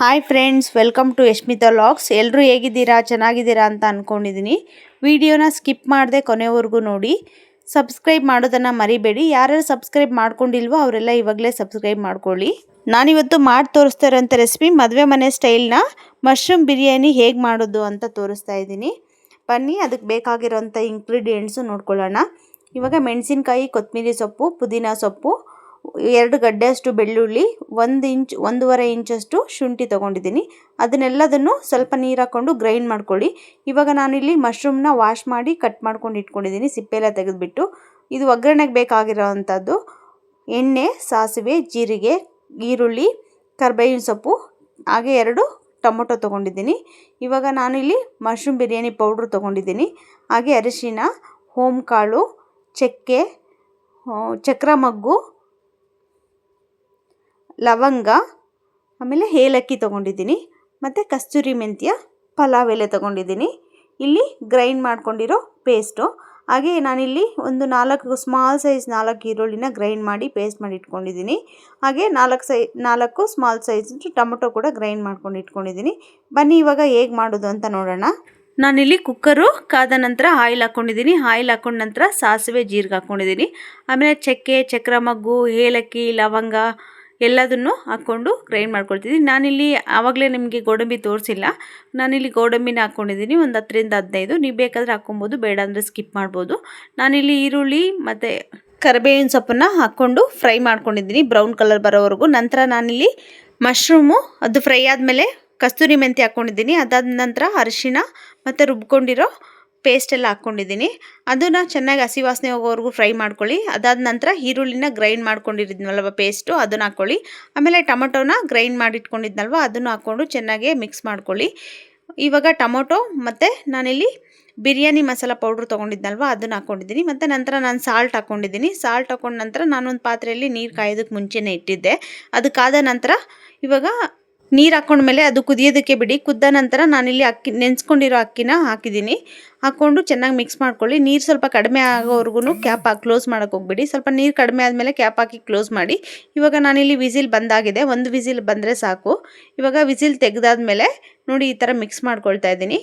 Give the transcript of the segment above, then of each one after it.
Hi friends, welcome to Yashmita vlogs. ಎಲ್ಲರೂ ಹೇಗಿದ್ದೀರಾ, ಚೆನ್ನಾಗಿದ್ದೀರಾ ಅಂತ ಅಂದ್ಕೊಂಡಿದ್ದೀನಿ. ವಿಡಿಯೋನ ಸ್ಕಿಪ್ ಮಾಡದೆ ಕೊನೆವರೆಗೂ ನೋಡಿ. ಸಬ್ಸ್ಕ್ರೈಬ್ ಮಾಡೋದನ್ನು ಮರಿಬೇಡಿ. ಯಾರ್ಯಾರು ಸಬ್ಸ್ಕ್ರೈಬ್ ಮಾಡ್ಕೊಂಡಿಲ್ವೋ ಅವರೆಲ್ಲ ಇವಾಗಲೇ ಸಬ್ಸ್ಕ್ರೈಬ್ ಮಾಡ್ಕೊಳ್ಳಿ. ನಾನಿವತ್ತು ಮಾಡಿ ತೋರಿಸ್ತಾ ಇರೋಂಥ ರೆಸಿಪಿ ಮದುವೆ ಮನೆ ಸ್ಟೈಲ್ನ ಮಶ್ರೂಮ್ ಬಿರಿಯಾನಿ ಹೇಗೆ ಮಾಡೋದು ಅಂತ ತೋರಿಸ್ತಾ ಇದ್ದೀನಿ. ಬನ್ನಿ, ಅದಕ್ಕೆ ಬೇಕಾಗಿರೋಂಥ ಇಂಗ್ರೀಡಿಯೆಂಟ್ಸು ನೋಡ್ಕೊಳ್ಳೋಣ. ಇವಾಗ ಮೆಣಸಿನ್ಕಾಯಿ, ಕೊತ್ತಂಬರಿ ಸೊಪ್ಪು, ಪುದೀನ ಸೊಪ್ಪು, 2 ಗಡ್ಡೆಯಷ್ಟು ಬೆಳ್ಳುಳ್ಳಿ, 1.5 ಇಂಚಷ್ಟು ಶುಂಠಿ ತೊಗೊಂಡಿದ್ದೀನಿ. ಅದನ್ನೆಲ್ಲದನ್ನು ಸ್ವಲ್ಪ ನೀರು ಹಾಕ್ಕೊಂಡು ಗ್ರೈಂಡ್ ಮಾಡ್ಕೊಳ್ಳಿ. ಇವಾಗ ನಾನಿಲ್ಲಿ ಮಶ್ರೂಮ್ನ ವಾಶ್ ಮಾಡಿ ಕಟ್ ಮಾಡ್ಕೊಂಡು ಇಟ್ಕೊಂಡಿದ್ದೀನಿ, ಸಿಪ್ಪೆಲ್ಲ ತೆಗೆದುಬಿಟ್ಟು. ಇದು ಒಗ್ಗರಣೆಗೆ ಬೇಕಾಗಿರೋ ಅಂಥದ್ದು: ಎಣ್ಣೆ, ಸಾಸಿವೆ, ಜೀರಿಗೆ, ಈರುಳ್ಳಿ, ಕರಿಬೇವಿನ ಸೊಪ್ಪು, ಹಾಗೆ 2 ಟೊಮೊಟೊ ತೊಗೊಂಡಿದ್ದೀನಿ. ಇವಾಗ ನಾನಿಲ್ಲಿ ಮಶ್ರೂಮ್ ಬಿರಿಯಾನಿ ಪೌಡ್ರ್ ತೊಗೊಂಡಿದ್ದೀನಿ. ಹಾಗೆ ಅರಿಶಿನ, ಓಂಕಾಳು, ಚಕ್ಕೆ, ಚಕ್ರ ಮಗ್ಗು, ಲವಂಗ, ಆಮೇಲೆ ಏಲಕ್ಕಿ ತೊಗೊಂಡಿದ್ದೀನಿ. ಮತ್ತು ಕಸ್ತೂರಿ ಮೆಂತ್ಯ, ಪಲಾವ್ ಎಲೆ ತೊಗೊಂಡಿದ್ದೀನಿ. ಇಲ್ಲಿ ಗ್ರೈಂಡ್ ಮಾಡ್ಕೊಂಡಿರೋ ಪೇಸ್ಟು. ಹಾಗೆ ನಾನಿಲ್ಲಿ ಒಂದು 4 ಸ್ಮಾಲ್ ಸೈಜ್ 4 ಈರುಳ್ಳಿನ ಗ್ರೈಂಡ್ ಮಾಡಿ ಪೇಸ್ಟ್ ಮಾಡಿ ಇಟ್ಕೊಂಡಿದ್ದೀನಿ. ಹಾಗೆ 4 ಸ್ಮಾಲ್ ಸೈಜ್ ಟೊಮೊಟೊ ಕೂಡ ಗ್ರೈಂಡ್ ಮಾಡ್ಕೊಂಡು ಇಟ್ಕೊಂಡಿದ್ದೀನಿ. ಬನ್ನಿ ಇವಾಗ ಹೇಗೆ ಮಾಡೋದು ಅಂತ ನೋಡೋಣ. ನಾನಿಲ್ಲಿ ಕುಕ್ಕರು ಕಾದ ನಂತರ ಆಯಿಲ್ ಹಾಕ್ಕೊಂಡಿದ್ದೀನಿ. ಆಯಿಲ್ ಹಾಕೊಂಡ ನಂತರ ಸಾಸಿವೆ, ಜೀರಿಗೆ ಹಾಕ್ಕೊಂಡಿದ್ದೀನಿ. ಆಮೇಲೆ ಚಕ್ಕೆ, ಚಕ್ರ ಮಗ್ಗು, ಏಲಕ್ಕಿ, ಲವಂಗ ಎಲ್ಲದನ್ನು ಹಾಕ್ಕೊಂಡು ಗ್ರೈಂಡ್ ಮಾಡ್ಕೊಳ್ತಿದ್ದೀನಿ. ನಾನಿಲ್ಲಿ ಆವಾಗಲೇ ನಿಮಗೆ ಗೋಡಂಬಿ ತೋರಿಸಿಲ್ಲ. ನಾನಿಲ್ಲಿ ಗೋಡಂಬಿನ ಹಾಕ್ಕೊಂಡಿದ್ದೀನಿ, ಒಂದು 10ರಿಂದ 15. ನೀವು ಬೇಕಾದರೆ ಹಾಕ್ಕೊಬೋದು, ಬೇಡ ಅಂದರೆ ಸ್ಕಿಪ್ ಮಾಡ್ಬೋದು. ನಾನಿಲ್ಲಿ ಈರುಳ್ಳಿ ಮತ್ತು ಕರಿಬೇವಿನ ಸೊಪ್ಪನ್ನು ಹಾಕ್ಕೊಂಡು ಫ್ರೈ ಮಾಡ್ಕೊಂಡಿದ್ದೀನಿ, ಬ್ರೌನ್ ಕಲರ್ ಬರೋವರೆಗೂ. ನಂತರ ನಾನಿಲ್ಲಿ ಮಶ್ರೂಮು ಅದು ಫ್ರೈ ಆದಮೇಲೆ ಕಸ್ತೂರಿ ಮೆಂತ್ಯ ಹಾಕ್ಕೊಂಡಿದ್ದೀನಿ. ಅದಾದ ನಂತರ ಅರಿಶಿಣ ಮತ್ತು ರುಬ್ಕೊಂಡಿರೋ ಪೇಸ್ಟೆಲ್ಲ ಹಾಕ್ಕೊಂಡಿದ್ದೀನಿ. ಅದನ್ನು ಚೆನ್ನಾಗಿ ಹಸಿ ವಾಸನೆ ಹೋಗೋವರೆಗೂ ಫ್ರೈ ಮಾಡ್ಕೊಳ್ಳಿ. ಅದಾದ ನಂತರ ಈರುಳ್ಳಿನ ಗ್ರೈಂಡ್ ಮಾಡ್ಕೊಂಡಿದ್ನಲ್ವ ಪೇಸ್ಟು, ಅದನ್ನು ಹಾಕ್ಕೊಳ್ಳಿ. ಆಮೇಲೆ ಟೊಮೊಟೊನ ಗ್ರೈಂಡ್ ಮಾಡಿಟ್ಕೊಂಡಿದ್ನಲ್ವ ಅದನ್ನು ಹಾಕ್ಕೊಂಡು ಚೆನ್ನಾಗಿ ಮಿಕ್ಸ್ ಮಾಡ್ಕೊಳ್ಳಿ. ಇವಾಗ ಟೊಮೊಟೊ ಮತ್ತು ನಾನಿಲ್ಲಿ ಬಿರಿಯಾನಿ ಮಸಾಲ ಪೌಡ್ರ್ ತೊಗೊಂಡಿದ್ನಲ್ವ ಅದನ್ನು ಹಾಕ್ಕೊಂಡಿದ್ದೀನಿ. ಮತ್ತು ನಂತರ ನಾನು ಸಾಲ್ಟ್ ಹಾಕ್ಕೊಂಡಿದ್ದೀನಿ. ಸಾಲ್ಟ್ ಹಾಕ್ಕೊಂಡ ನಂತರ ನಾನೊಂದು ಪಾತ್ರೆಯಲ್ಲಿ ನೀರು ಕಾಯೋದಕ್ಕೆ ಮುಂಚೆನೇ ಇಟ್ಟಿದ್ದೆ. ಅದು ಕಾದ ನಂತರ ಇವಾಗ ನೀರು ಹಾಕ್ಕೊಂಡ್ಮೇಲೆ ಅದು ಕುದಿಯೋದಕ್ಕೆ ಬಿಡಿ. ಕುದ್ದ ನಂತರ ನಾನಿಲ್ಲಿ ನೆನೆಸ್ಕೊಂಡಿರೋ ಅಕ್ಕಿನ ಹಾಕಿದ್ದೀನಿ. ಹಾಕ್ಕೊಂಡು ಚೆನ್ನಾಗಿ ಮಿಕ್ಸ್ ಮಾಡ್ಕೊಳ್ಳಿ. ನೀರು ಸ್ವಲ್ಪ ಕಡಿಮೆ ಆಗೋವರೆಗೂ ಕ್ಯಾಪ್ ಹಾಕಿ ಕ್ಲೋಸ್ ಮಾಡೋಕ್ಕೆ ಹೋಗ್ಬಿಡಿ. ಸ್ವಲ್ಪ ನೀರು ಕಡಿಮೆ ಆದಮೇಲೆ ಕ್ಯಾಪ್ ಹಾಕಿ ಕ್ಲೋಸ್ ಮಾಡಿ. ಇವಾಗ ನಾನಿಲ್ಲಿ ವಿಸಿಲ್ ಬಂದಾಗಿದೆ, 1 ವಿಸಿಲ್ ಬಂದರೆ ಸಾಕು. ಇವಾಗ ವಿಸಿಲ್ ತೆಗೆದಾದ್ಮೇಲೆ ನೋಡಿ ಈ ಥರ ಮಿಕ್ಸ್ ಮಾಡ್ಕೊಳ್ತಾ ಇದ್ದೀನಿ.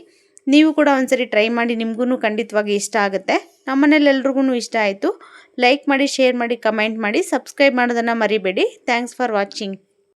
ನೀವು ಕೂಡ ಒಂದ್ಸರಿ ಟ್ರೈ ಮಾಡಿ, ನಿಮಗೂ ಖಂಡಿತವಾಗಿ ಇಷ್ಟ ಆಗುತ್ತೆ. ನಮ್ಮನೇಲಿ ಎಲ್ರಿಗೂ ಇಷ್ಟ ಆಯಿತು. ಲೈಕ್ ಮಾಡಿ, ಶೇರ್ ಮಾಡಿ, ಕಮೆಂಟ್ ಮಾಡಿ, ಸಬ್ಸ್ಕ್ರೈಬ್ ಮಾಡೋದನ್ನು ಮರಿಬೇಡಿ. Thanks for watching.